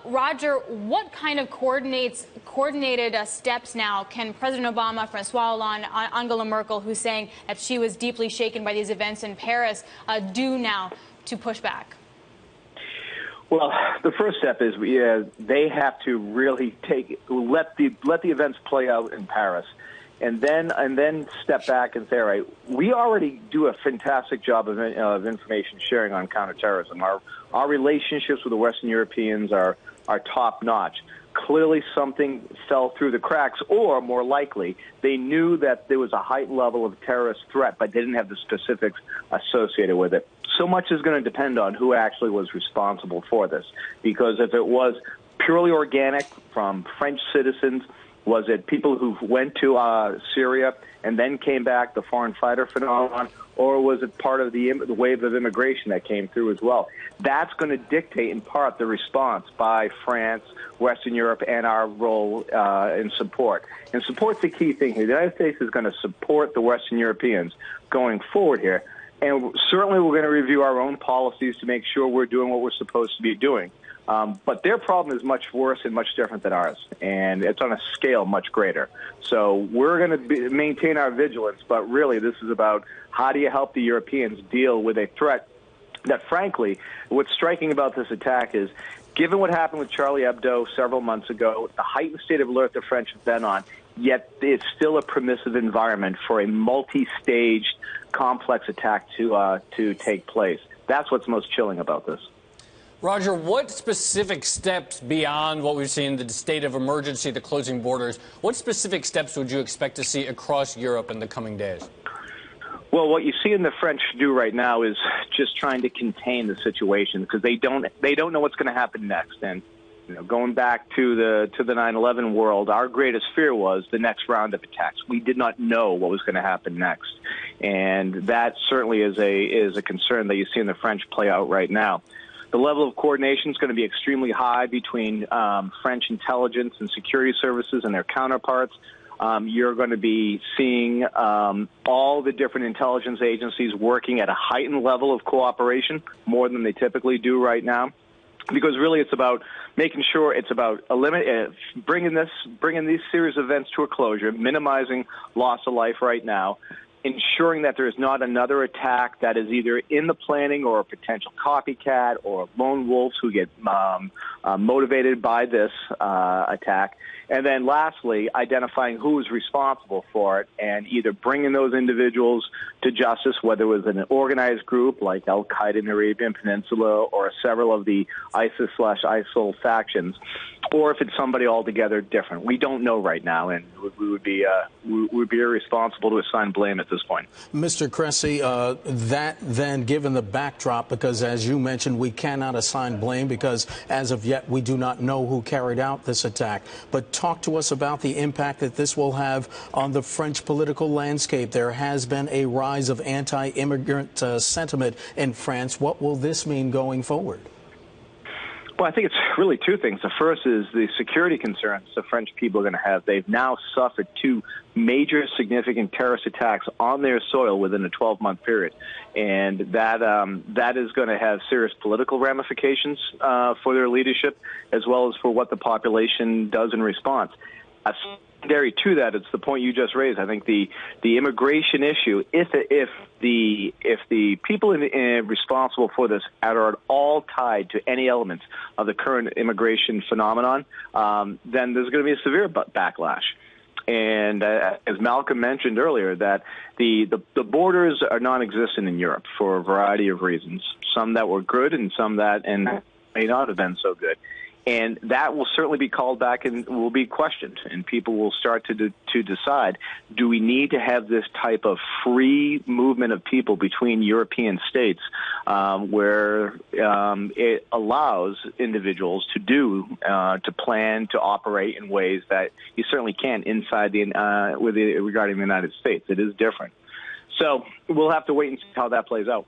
Roger, what kind of coordinated steps now can President Obama, Francois Hollande, Angela Merkel, who's saying that she was deeply shaken by these events in Paris, do now to push back? Well, the first step is they have to really let the events play out in Paris, and then step back and say, all right, we already do a fantastic job of information sharing on counterterrorism. Our relationships with the Western Europeans are top notch. Clearly something fell through the cracks, or more likely, they knew that there was a heightened level of terrorist threat, but they didn't have the specifics associated with it. So much is going to depend on who actually was responsible for this, because if it was purely organic from French citizens, was it people who went to Syria and then came back, the foreign fighter phenomenon, or was it part of the wave of immigration that came through as well? That's going to dictate, in part, the response by France, Western Europe, and our role in support. And support's the key thing here. The United States is going to support the Western Europeans going forward here. And certainly we're going to review our own policies to make sure we're doing what we're supposed to be doing. But their problem is much worse and much different than ours, and it's on a scale much greater. So we're going to maintain our vigilance, but really this is about how do you help the Europeans deal with a threat that, frankly, what's striking about this attack is, given what happened with Charlie Hebdo several months ago, the heightened state of alert the French have been on, yet it's still a permissive environment for a multi-staged, complex attack to take place. That's what's most chilling about this. Roger, what specific steps beyond what we've seen, the state of emergency, the closing borders, what specific steps would you expect to see across Europe in the coming days? Well, what you see in the French do right now is just trying to contain the situation, because they don't know what's going to happen next. And going back to the 9/11 world, our greatest fear was the next round of attacks. We did not know what was going to happen next, and that certainly is a concern that you see in the French play out right now. The level of coordination is going to be extremely high between French intelligence and security services and their counterparts. You're going to be seeing all the different intelligence agencies working at a heightened level of cooperation, more than they typically do right now. Because really it's about making sure it's about bringing these series of events to a closure, minimizing loss of life right now, ensuring that there is not another attack that is either in the planning or a potential copycat or lone wolves who get motivated by this attack. And then lastly, identifying who is responsible for it and either bringing those individuals to justice, whether it was an organized group like Al-Qaeda in the Arabian Peninsula or several of the ISIS/ISIL factions, or if it's somebody altogether different. We don't know right now, and we would be irresponsible to assign blame at this point. Mr. Cressey, that then, given the backdrop, because as you mentioned, we cannot assign blame because as of yet we do not know who carried out this attack. But talk to us about the impact that this will have on the French political landscape. There has been a rise of anti-immigrant sentiment in France. What will this mean going forward? Well, I think it's really two things. The first is the security concerns the French people are going to have. They've now suffered two major significant terrorist attacks on their soil within a 12-month period. And that is going to have serious political ramifications for their leadership, as well as for what the population does in response. Secondary to that, it's the point you just raised. I think the immigration issue, if the people responsible for this are at all tied to any elements of the current immigration phenomenon, then there's going to be a severe backlash. And as Malcolm mentioned earlier, that the borders are non-existent in Europe for a variety of reasons. Some that were good, and some that may not have been so good. And that will certainly be called back and will be questioned, and people will start to decide, do we need to have this type of free movement of people between European states where it allows individuals to plan, to operate in ways that you certainly can't inside regarding the United States. It is different. So we'll have to wait and see how that plays out.